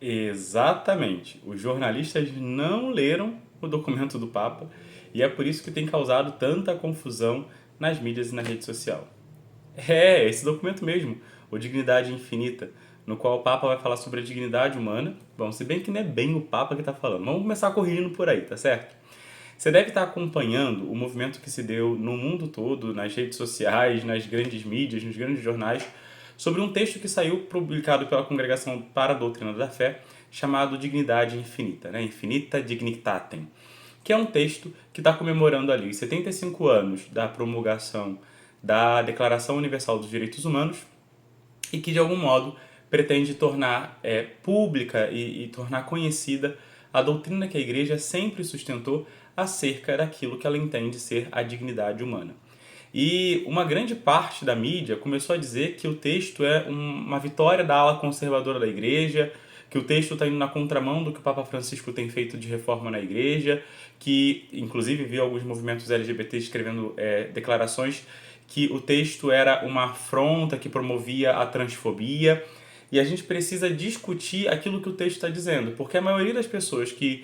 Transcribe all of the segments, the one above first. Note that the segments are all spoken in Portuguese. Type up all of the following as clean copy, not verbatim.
Exatamente. Os jornalistas não leram o documento do Papa e é por isso que tem causado tanta confusão nas mídias e na rede social. É, esse documento mesmo, o Dignidade Infinita, no qual o Papa vai falar sobre a dignidade humana. Bom, se bem que não é bem o Papa que está falando. Vamos começar corrigindo por aí, tá certo? Você deve estar acompanhando o movimento que se deu no mundo todo, nas redes sociais, nas grandes mídias, nos grandes jornais, sobre um texto que saiu publicado pela Congregação para a Doutrina da Fé, chamado Dignidade Infinita, né? Infinita Dignitatem, que é um texto que está comemorando ali os 75 anos da promulgação da Declaração Universal dos Direitos Humanos e que, de algum modo, pretende tornar pública e tornar conhecida a doutrina que a Igreja sempre sustentou acerca daquilo que ela entende ser a dignidade humana. E uma grande parte da mídia começou a dizer que o texto é uma vitória da ala conservadora da Igreja, que o texto está indo na contramão do que o Papa Francisco tem feito de reforma na Igreja, que inclusive viu alguns movimentos LGBT escrevendo declarações que o texto era uma afronta que promovia a transfobia. E a gente precisa discutir aquilo que o texto está dizendo, porque a maioria das pessoas que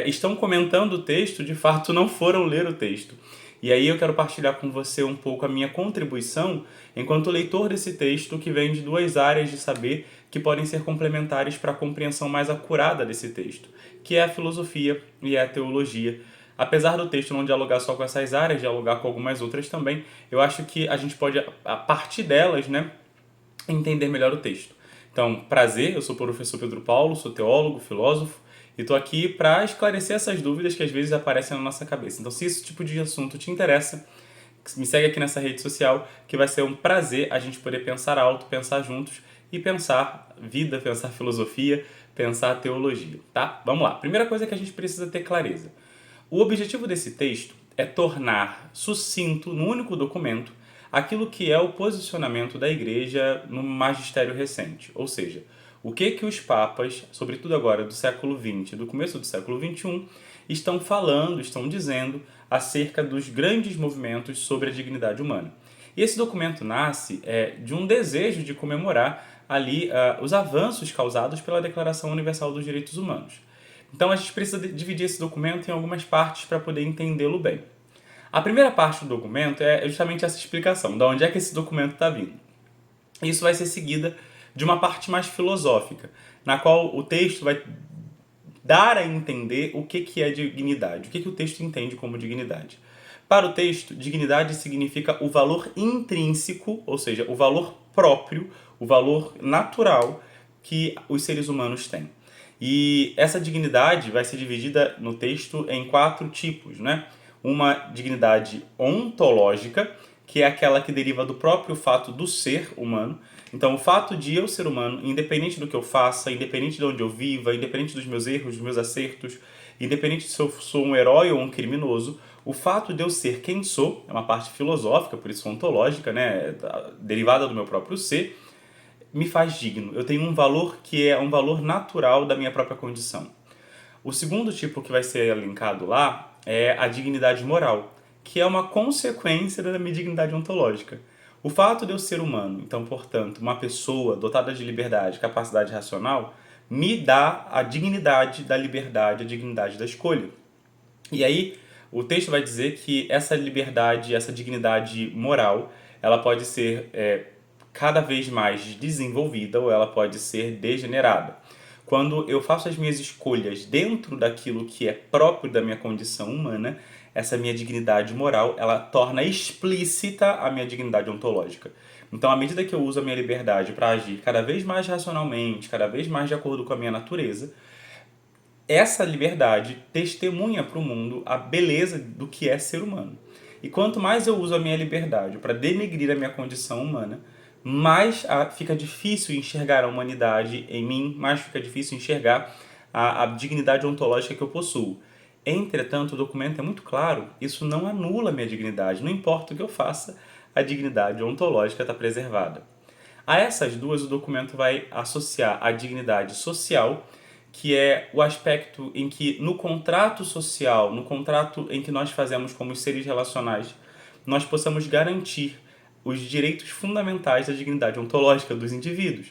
estão comentando o texto, de fato, não foram ler o texto. E aí eu quero partilhar com você um pouco a minha contribuição enquanto leitor desse texto, que vem de duas áreas de saber que podem ser complementares para a compreensão mais acurada desse texto, que é a filosofia e a teologia. Apesar do texto não dialogar só com essas áreas, dialogar com algumas outras também, eu acho que a gente pode, a partir delas, né, entender melhor o texto. Então, prazer, eu sou o professor Pedro Paulo, sou teólogo, filósofo, e estou aqui para esclarecer essas dúvidas que às vezes aparecem na nossa cabeça. Então, se esse tipo de assunto te interessa, me segue aqui nessa rede social, que vai ser um prazer a gente poder pensar alto, pensar juntos e pensar vida, pensar filosofia, pensar teologia, tá? Vamos lá. Primeira coisa que a gente precisa ter clareza. O objetivo desse texto é tornar sucinto, no único documento, aquilo que é o posicionamento da Igreja no magistério recente. Ou seja, o que os papas, sobretudo agora do século XX, do começo do século XXI, estão falando, estão dizendo acerca dos grandes movimentos sobre a dignidade humana. E esse documento nasce de um desejo de comemorar ali os avanços causados pela Declaração Universal dos Direitos Humanos. Então a gente precisa dividir esse documento em algumas partes para poder entendê-lo bem. A primeira parte do documento é justamente essa explicação, de onde é que esse documento está vindo. Isso vai ser seguida de uma parte mais filosófica, na qual o texto vai dar a entender o que é dignidade, o que o texto entende como dignidade. Para o texto, dignidade significa o valor intrínseco, ou seja, o valor próprio, o valor natural que os seres humanos têm. E essa dignidade vai ser dividida no texto em 4 tipos, né? Uma dignidade ontológica, que é aquela que deriva do próprio fato do ser humano. Então, o fato de eu ser humano, independente do que eu faça, independente de onde eu viva, independente dos meus erros, dos meus acertos, independente se eu sou um herói ou um criminoso, o fato de eu ser quem sou, é uma parte filosófica, por isso ontológica, né, derivada do meu próprio ser, me faz digno. Eu tenho um valor que é um valor natural da minha própria condição. O segundo tipo que vai ser elencado lá é a dignidade moral, que é uma consequência da minha dignidade ontológica. O fato de eu ser humano, então, portanto, uma pessoa dotada de liberdade, capacidade racional, me dá a dignidade da liberdade, a dignidade da escolha. E aí, o texto vai dizer que essa liberdade, essa dignidade moral, ela pode ser cada vez mais desenvolvida ou ela pode ser degenerada. Quando eu faço as minhas escolhas dentro daquilo que é próprio da minha condição humana, essa minha dignidade moral, ela torna explícita a minha dignidade ontológica. Então, à medida que eu uso a minha liberdade para agir cada vez mais racionalmente, cada vez mais de acordo com a minha natureza, essa liberdade testemunha para o mundo a beleza do que é ser humano. E quanto mais eu uso a minha liberdade para denegrir a minha condição humana, mais fica difícil enxergar a humanidade em mim, mais fica difícil enxergar a dignidade ontológica que eu possuo. Entretanto, o documento é muito claro, isso não anula a minha dignidade, não importa o que eu faça, a dignidade ontológica está preservada. A essas duas, o documento vai associar a dignidade social, que é o aspecto em que no contrato social, no contrato em que nós fazemos como seres relacionais, nós possamos garantir os direitos fundamentais da dignidade ontológica dos indivíduos.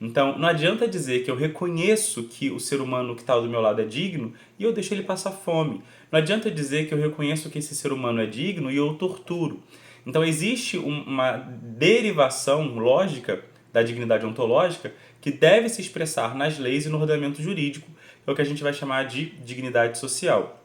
Então, não adianta dizer que eu reconheço que o ser humano que está do meu lado é digno e eu deixo ele passar fome. Não adianta dizer que eu reconheço que esse ser humano é digno e eu o torturo. Então, existe uma derivação lógica da dignidade ontológica que deve se expressar nas leis e no ordenamento jurídico, é o que a gente vai chamar de dignidade social.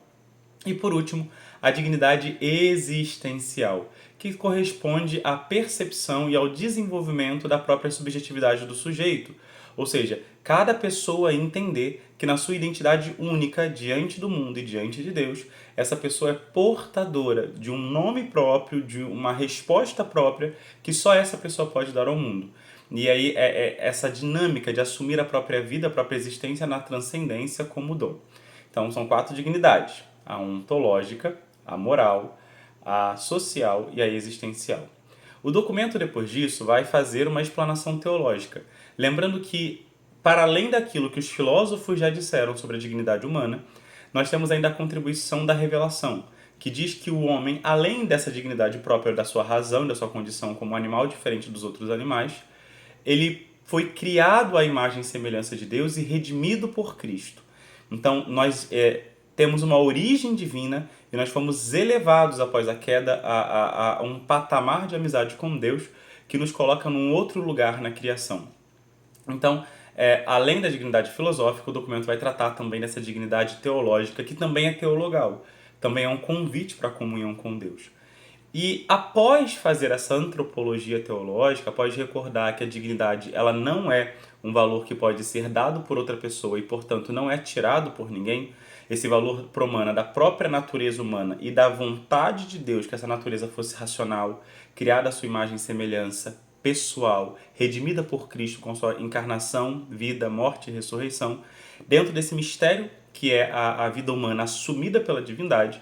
E por último, a dignidade existencial, que corresponde à percepção e ao desenvolvimento da própria subjetividade do sujeito. Ou seja, cada pessoa entender que na sua identidade única diante do mundo e diante de Deus, essa pessoa é portadora de um nome próprio, de uma resposta própria que só essa pessoa pode dar ao mundo. E aí é essa dinâmica de assumir a própria vida, a própria existência na transcendência como dom. Então são 4 dignidades: a ontológica, a moral, a social e a existencial. O documento, depois disso, vai fazer uma explanação teológica, lembrando que, para além daquilo que os filósofos já disseram sobre a dignidade humana, nós temos ainda a contribuição da revelação, que diz que o homem, além dessa dignidade própria da sua razão e da sua condição como animal diferente dos outros animais, ele foi criado à imagem e semelhança de Deus e redimido por Cristo. Então, nós temos uma origem divina e nós fomos elevados após a queda a um patamar de amizade com Deus que nos coloca num outro lugar na criação. Então, além da dignidade filosófica, o documento vai tratar também dessa dignidade teológica, que também é teologal, também é um convite para a comunhão com Deus. E após fazer essa antropologia teológica, após recordar que a dignidade ela não é um valor que pode ser dado por outra pessoa e, portanto, não é tirado por ninguém, esse valor promana da própria natureza humana e da vontade de Deus que essa natureza fosse racional, criada à sua imagem e semelhança, pessoal, redimida por Cristo com sua encarnação, vida, morte e ressurreição, dentro desse mistério que é a vida humana assumida pela divindade,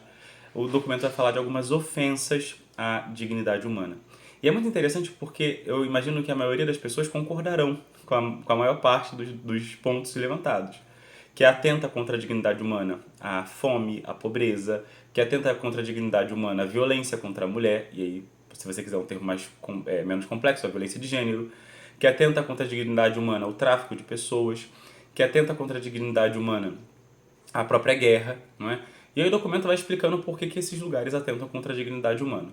o documento vai falar de algumas ofensas à dignidade humana. E é muito interessante porque eu imagino que a maioria das pessoas concordarão com a maior parte dos pontos levantados, que atenta contra a dignidade humana a fome, a pobreza, que atenta contra a dignidade humana a violência contra a mulher, e aí, se você quiser um termo menos complexo, a violência de gênero, que atenta contra a dignidade humana o tráfico de pessoas, que atenta contra a dignidade humana a própria guerra, não é? E aí o documento vai explicando por que esses lugares atentam contra a dignidade humana.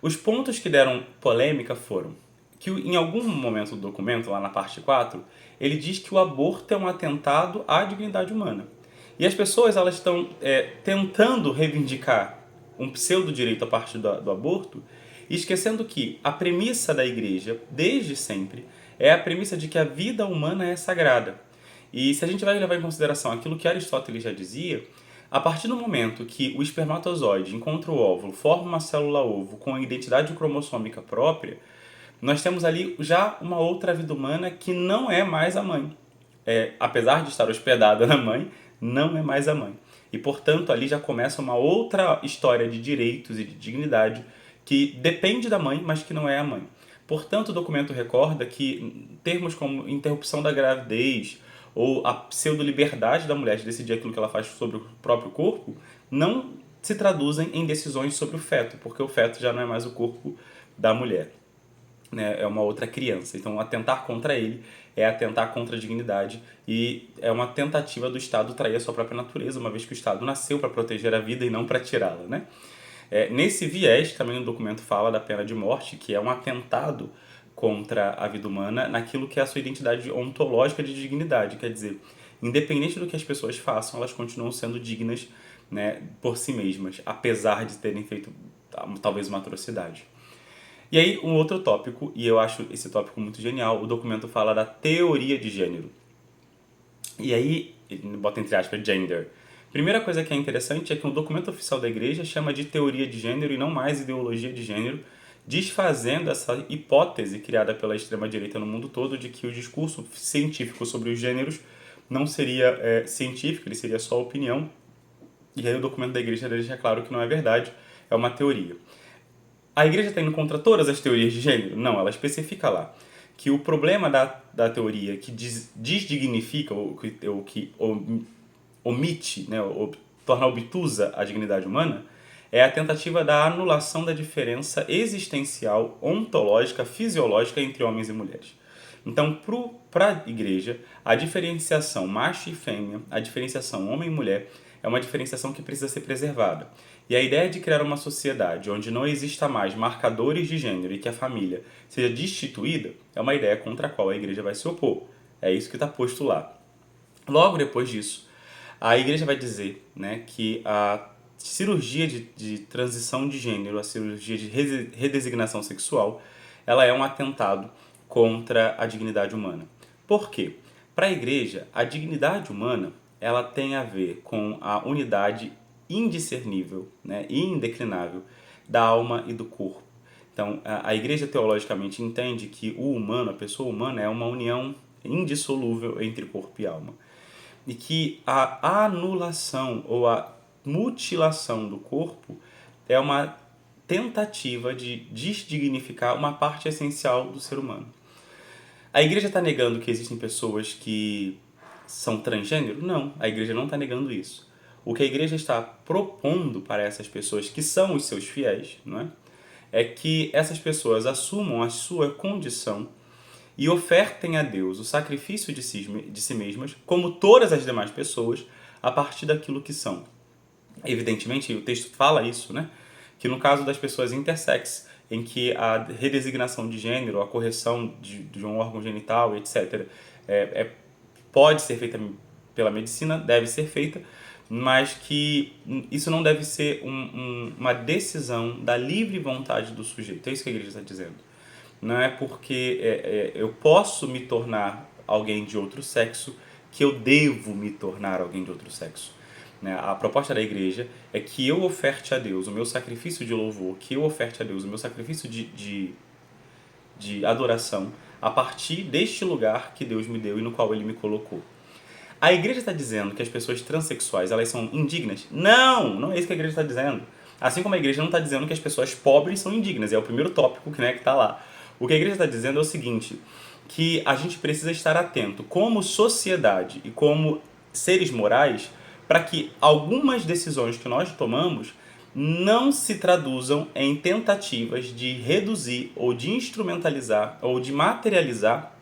Os pontos que deram polêmica foram que em algum momento do documento, lá na parte 4, ele diz que o aborto é um atentado à dignidade humana. E as pessoas elas estão tentando reivindicar um pseudo-direito a partir do aborto, e esquecendo que a premissa da igreja, desde sempre, é a premissa de que a vida humana é sagrada. E se a gente vai levar em consideração aquilo que Aristóteles já dizia, a partir do momento que o espermatozoide encontra o óvulo, forma uma célula-ovo com a identidade cromossômica própria, nós temos ali já uma outra vida humana que não é mais a mãe. Apesar de estar hospedada na mãe, não é mais a mãe. E, portanto, ali já começa uma outra história de direitos e de dignidade que depende da mãe, mas que não é a mãe. Portanto, o documento recorda que termos como interrupção da gravidez ou a pseudo-liberdade da mulher de decidir aquilo que ela faz sobre o próprio corpo não se traduzem em decisões sobre o feto, porque o feto já não é mais o corpo da mulher, né? É uma outra criança. Então, atentar contra ele é atentar contra a dignidade e é uma tentativa do Estado trair a sua própria natureza, uma vez que o Estado nasceu para proteger a vida e não para tirá-la, né? Nesse viés, também o documento fala da pena de morte, que é um atentado contra a vida humana naquilo que é a sua identidade ontológica de dignidade. Quer dizer, independente do que as pessoas façam, elas continuam sendo dignas, né, por si mesmas, apesar de terem feito talvez uma atrocidade. E aí, um outro tópico, e eu acho esse tópico muito genial, o documento fala da teoria de gênero. E aí, ele bota entre aspas, gender. Primeira coisa que é interessante é que o documento oficial da igreja chama de teoria de gênero e não mais ideologia de gênero, desfazendo essa hipótese criada pela extrema-direita no mundo todo de que o discurso científico sobre os gêneros não seria científico, ele seria só opinião. E aí o documento da igreja deixa claro que não é verdade, é uma teoria. A igreja está indo contra todas as teorias de gênero? Não, ela especifica lá que o problema da teoria que desdignifica ou que omite, né, ou torna obtusa a dignidade humana, é a tentativa da anulação da diferença existencial, ontológica, fisiológica entre homens e mulheres. Então, para a igreja, a diferenciação macho e fêmea, a diferenciação homem e mulher, é uma diferenciação que precisa ser preservada. E a ideia de criar uma sociedade onde não exista mais marcadores de gênero e que a família seja destituída é uma ideia contra a qual a igreja vai se opor. É isso que está posto lá. Logo depois disso, a igreja vai dizer, né, que a cirurgia de transição de gênero, a cirurgia de redesignação sexual, ela é um atentado contra a dignidade humana. Por quê? Para a igreja, a dignidade humana ela tem a ver com a unidade indiscernível, né, e indeclinável da alma e do corpo. Então, a igreja teologicamente entende que o humano, a pessoa humana, é uma união indissolúvel entre corpo e alma. E que a anulação ou a mutilação do corpo é uma tentativa de desdignificar uma parte essencial do ser humano. A igreja está negando que existem pessoas que são transgênero? Não, a igreja não está negando isso. O que a igreja está propondo para essas pessoas que são os seus fiéis, não é? É que essas pessoas assumam a sua condição e ofertem a Deus o sacrifício de si mesmas, como todas as demais pessoas, a partir daquilo que são. Evidentemente, o texto fala isso, né? Que no caso das pessoas intersex, em que a redesignação de gênero, a correção de um órgão genital, etc., pode ser feita pela medicina, deve ser feita, mas que isso não deve ser uma decisão da livre vontade do sujeito. É isso que a igreja está dizendo. Não é porque eu posso me tornar alguém de outro sexo que eu devo me tornar alguém de outro sexo. Né? A proposta da igreja é que eu oferte a Deus o meu sacrifício de louvor, que eu oferte a Deus o meu sacrifício de adoração a partir deste lugar que Deus me deu e no qual Ele me colocou. A igreja está dizendo que as pessoas transexuais elas são indignas? Não, não é isso que a igreja está dizendo. Assim como a igreja não está dizendo que as pessoas pobres são indignas, é o primeiro tópico que está lá. O que a igreja está dizendo é o seguinte, que a gente precisa estar atento como sociedade e como seres morais para que algumas decisões que nós tomamos não se traduzam em tentativas de reduzir ou de instrumentalizar ou de materializar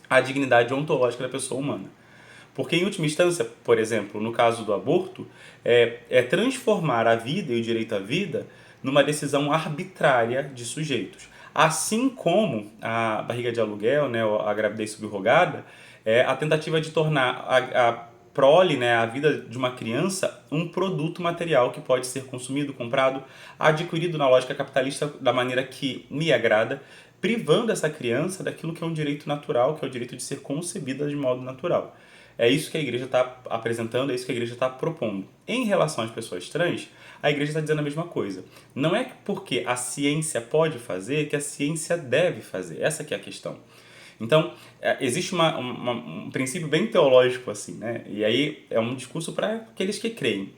a dignidade ontológica da pessoa humana. Porque, em última instância, por exemplo, no caso do aborto, é transformar a vida e o direito à vida numa decisão arbitrária de sujeitos. Assim como a barriga de aluguel, né, a gravidez subrogada, é a tentativa de tornar a prole, né, a vida de uma criança, um produto material que pode ser consumido, comprado, adquirido na lógica capitalista da maneira que me agrada, privando essa criança daquilo que é um direito natural, que é o direito de ser concebida de modo natural. É isso que a igreja está apresentando, é isso que a igreja está propondo. Em relação às pessoas trans, a igreja está dizendo a mesma coisa. Não é porque a ciência pode fazer que a ciência deve fazer. Essa que é a questão. Então, existe um princípio bem teológico assim, né? E aí é um discurso para aqueles que creem.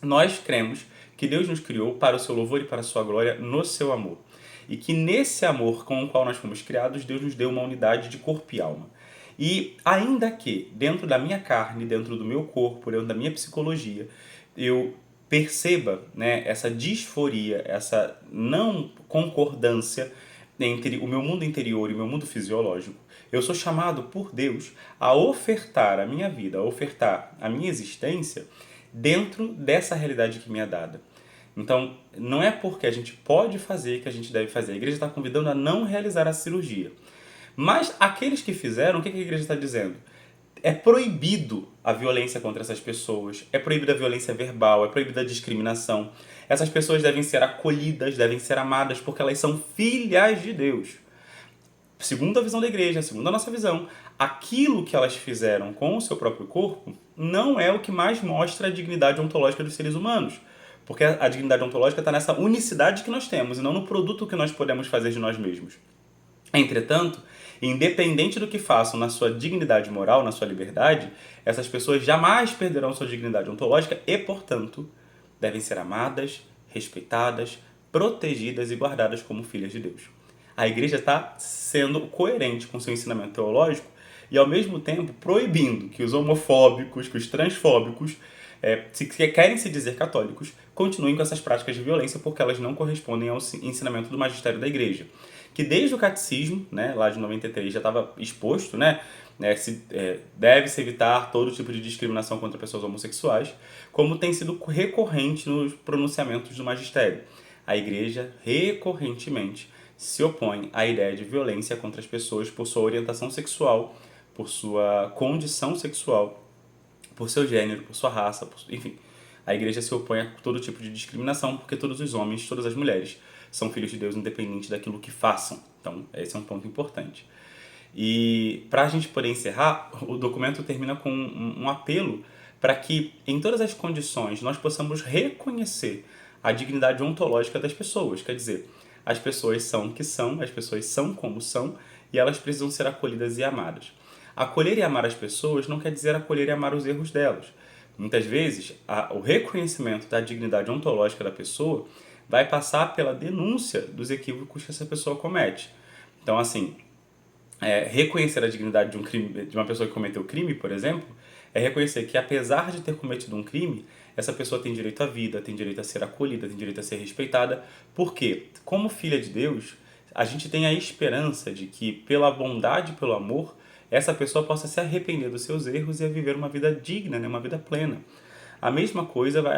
Nós cremos que Deus nos criou para o seu louvor e para a sua glória no seu amor. E que nesse amor com o qual nós fomos criados, Deus nos deu uma unidade de corpo e alma. E ainda que dentro da minha carne, dentro do meu corpo, dentro da minha psicologia, eu perceba, né, essa disforia, essa não concordância entre o meu mundo interior e o meu mundo fisiológico, eu sou chamado por Deus a ofertar a minha vida, a ofertar a minha existência dentro dessa realidade que me é dada. Então, não é porque a gente pode fazer que a gente deve fazer. A igreja está convidando a não realizar a cirurgia. Mas aqueles que fizeram, o que a igreja está dizendo? É proibido a violência contra essas pessoas, é proibida a violência verbal, é proibida a discriminação. Essas pessoas devem ser acolhidas, devem ser amadas, porque elas são filhas de Deus. Segundo a visão da igreja, segundo a nossa visão, aquilo que elas fizeram com o seu próprio corpo não é o que mais mostra a dignidade ontológica dos seres humanos. Porque a dignidade ontológica está nessa unicidade que nós temos e não no produto que nós podemos fazer de nós mesmos. Entretanto, independente do que façam na sua dignidade moral, na sua liberdade, essas pessoas jamais perderão sua dignidade ontológica e, portanto, devem ser amadas, respeitadas, protegidas e guardadas como filhas de Deus. A igreja está sendo coerente com seu ensinamento teológico e, ao mesmo tempo, proibindo que os homofóbicos, que os transfóbicos, se querem se dizer católicos, continuem com essas práticas de violência porque elas não correspondem ao ensinamento do magistério da igreja. que desde o catecismo, né, lá de 93, já estava exposto, né, deve-se evitar todo tipo de discriminação contra pessoas homossexuais, como tem sido recorrente nos pronunciamentos do magistério. A Igreja recorrentemente se opõe à ideia de violência contra as pessoas por sua orientação sexual, por sua condição sexual, por seu gênero, por sua raça, enfim. A Igreja se opõe a todo tipo de discriminação porque todos os homens, todas as mulheres são filhos de Deus independente daquilo que façam. Então, esse é um ponto importante. E para a gente poder encerrar, o documento termina com um apelo para que, em todas as condições, nós possamos reconhecer a dignidade ontológica das pessoas. Quer dizer, as pessoas são o que são, as pessoas são como são, e elas precisam ser acolhidas e amadas. Acolher e amar as pessoas não quer dizer acolher e amar os erros delas. Muitas vezes, o reconhecimento da dignidade ontológica da pessoa vai passar pela denúncia dos equívocos que essa pessoa comete. Então, assim, reconhecer a dignidade de um crime, de uma pessoa que cometeu crime, por exemplo, é reconhecer que, apesar de ter cometido um crime, essa pessoa tem direito à vida, tem direito a ser acolhida, tem direito a ser respeitada, porque, como filha de Deus, a gente tem a esperança de que, pela bondade e pelo amor, essa pessoa possa se arrepender dos seus erros e viver uma vida digna, né? Uma vida plena. A mesma coisa vai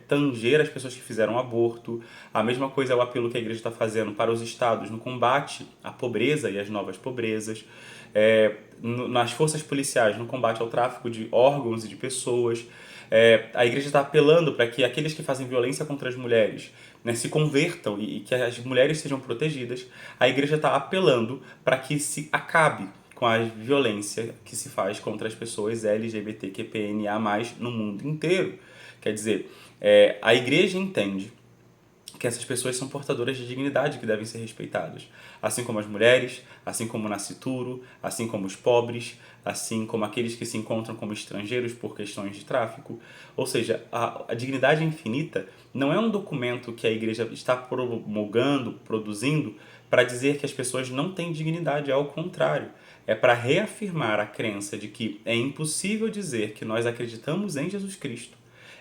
tanger as pessoas que fizeram aborto, a mesma coisa é o apelo que a igreja está fazendo para os estados no combate à pobreza e às novas pobrezas, nas forças policiais no combate ao tráfico de órgãos e de pessoas. A igreja está apelando para que aqueles que fazem violência contra as mulheres, né, se convertam e que as mulheres sejam protegidas. A igreja está apelando para que se acabe com a violência que se faz contra as pessoas LGBTQPNA+, no mundo inteiro. Quer dizer, a igreja entende que essas pessoas são portadoras de dignidade que devem ser respeitadas. Assim como as mulheres, assim como o nascituro, assim como os pobres, assim como aqueles que se encontram como estrangeiros por questões de tráfico. Ou seja, a dignidade infinita não é um documento que a igreja está promulgando, produzindo, para dizer que as pessoas não têm dignidade, ao contrário. É para reafirmar a crença de que é impossível dizer que nós acreditamos em Jesus Cristo.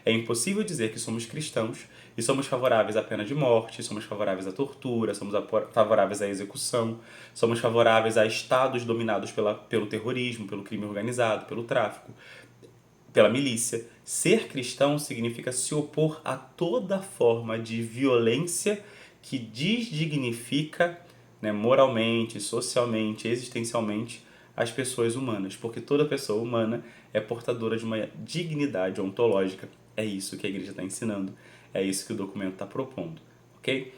É impossível dizer que somos cristãos e somos favoráveis à pena de morte, somos favoráveis à tortura, somos favoráveis à execução, somos favoráveis a estados dominados pelo terrorismo, pelo crime organizado, pelo tráfico, pela milícia. Ser cristão significa se opor a toda forma de violência que desdignifica, né, moralmente, socialmente, existencialmente, as pessoas humanas, porque toda pessoa humana é portadora de uma dignidade ontológica. É isso que a igreja está ensinando, é isso que o documento está propondo, ok?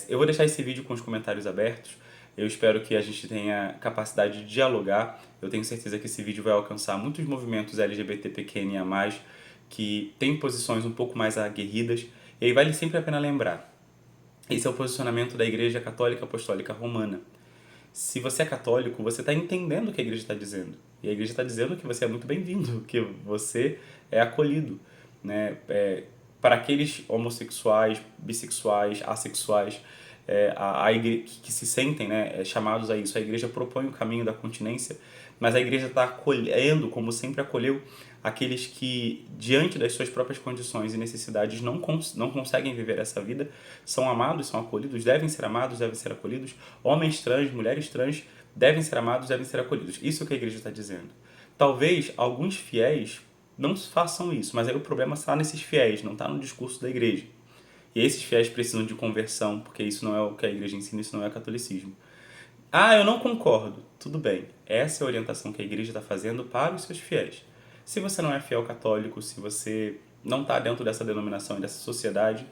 Eu vou deixar esse vídeo com os comentários abertos, eu espero que a gente tenha capacidade de dialogar, eu tenho certeza que esse vídeo vai alcançar muitos movimentos LGBTQIA+, que têm posições um pouco mais aguerridas, e aí vale sempre a pena lembrar, esse é o posicionamento da Igreja Católica Apostólica Romana. Se você é católico, você está entendendo o que a igreja está dizendo. E a igreja está dizendo que você é muito bem-vindo, que você é acolhido. Né? Para aqueles homossexuais, bissexuais, assexuais, que se sentem, né, chamados a isso, a igreja propõe o caminho da continência, mas a igreja está acolhendo, como sempre acolheu, aqueles que, diante das suas próprias condições e necessidades, não conseguem viver essa vida, são amados, são acolhidos, devem ser amados, devem ser acolhidos. Homens trans, mulheres trans, devem ser amados, devem ser acolhidos. Isso é o que a igreja está dizendo. Talvez alguns fiéis não façam isso, mas aí o problema está nesses fiéis, não está no discurso da igreja. E esses fiéis precisam de conversão, porque isso não é o que a igreja ensina, isso não é catolicismo. Ah, eu não concordo. Tudo bem. Essa é a orientação que a igreja está fazendo para os seus fiéis. Se você não é fiel católico, se você não está dentro dessa denominação e dessa sociedade,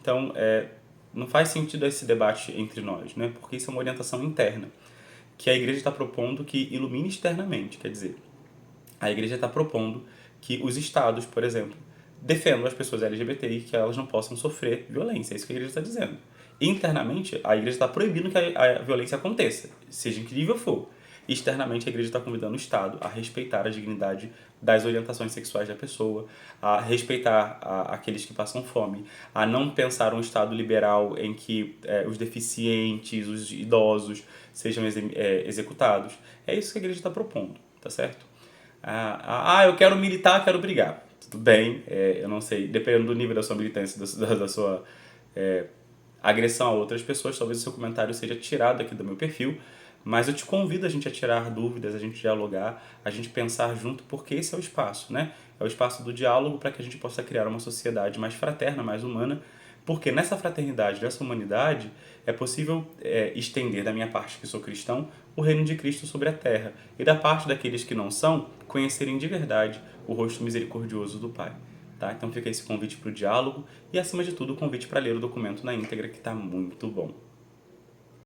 então não faz sentido esse debate entre nós, né? Porque isso é uma orientação interna, que a igreja está propondo que ilumine externamente. Quer dizer, a igreja está propondo que os estados, por exemplo, defendam as pessoas LGBTI, que elas não possam sofrer violência. É isso que a igreja está dizendo. Internamente, a igreja está proibindo que a violência aconteça, seja em que nível for. Externamente, a igreja está convidando o Estado a respeitar a dignidade das orientações sexuais da pessoa, a respeitar aqueles que passam fome, a não pensar um Estado liberal em que os deficientes, os idosos sejam executados. É isso que a igreja está propondo, tá certo? Eu quero militar, quero brigar. Tudo bem, eu não sei, dependendo do nível da sua militância, da sua agressão a outras pessoas, talvez o seu comentário seja tirado aqui do meu perfil, mas eu te convido a gente a tirar dúvidas, a gente dialogar, a gente pensar junto, porque esse é o espaço, né? É o espaço do diálogo para que a gente possa criar uma sociedade mais fraterna, mais humana, porque nessa fraternidade, nessa humanidade, é possível estender da minha parte, que sou cristão, o reino de Cristo sobre a terra, e da parte daqueles que não são, conhecerem de verdade o rosto misericordioso do Pai. Tá? Então fica esse convite para o diálogo e, acima de tudo, o convite para ler o documento na íntegra, que está muito bom.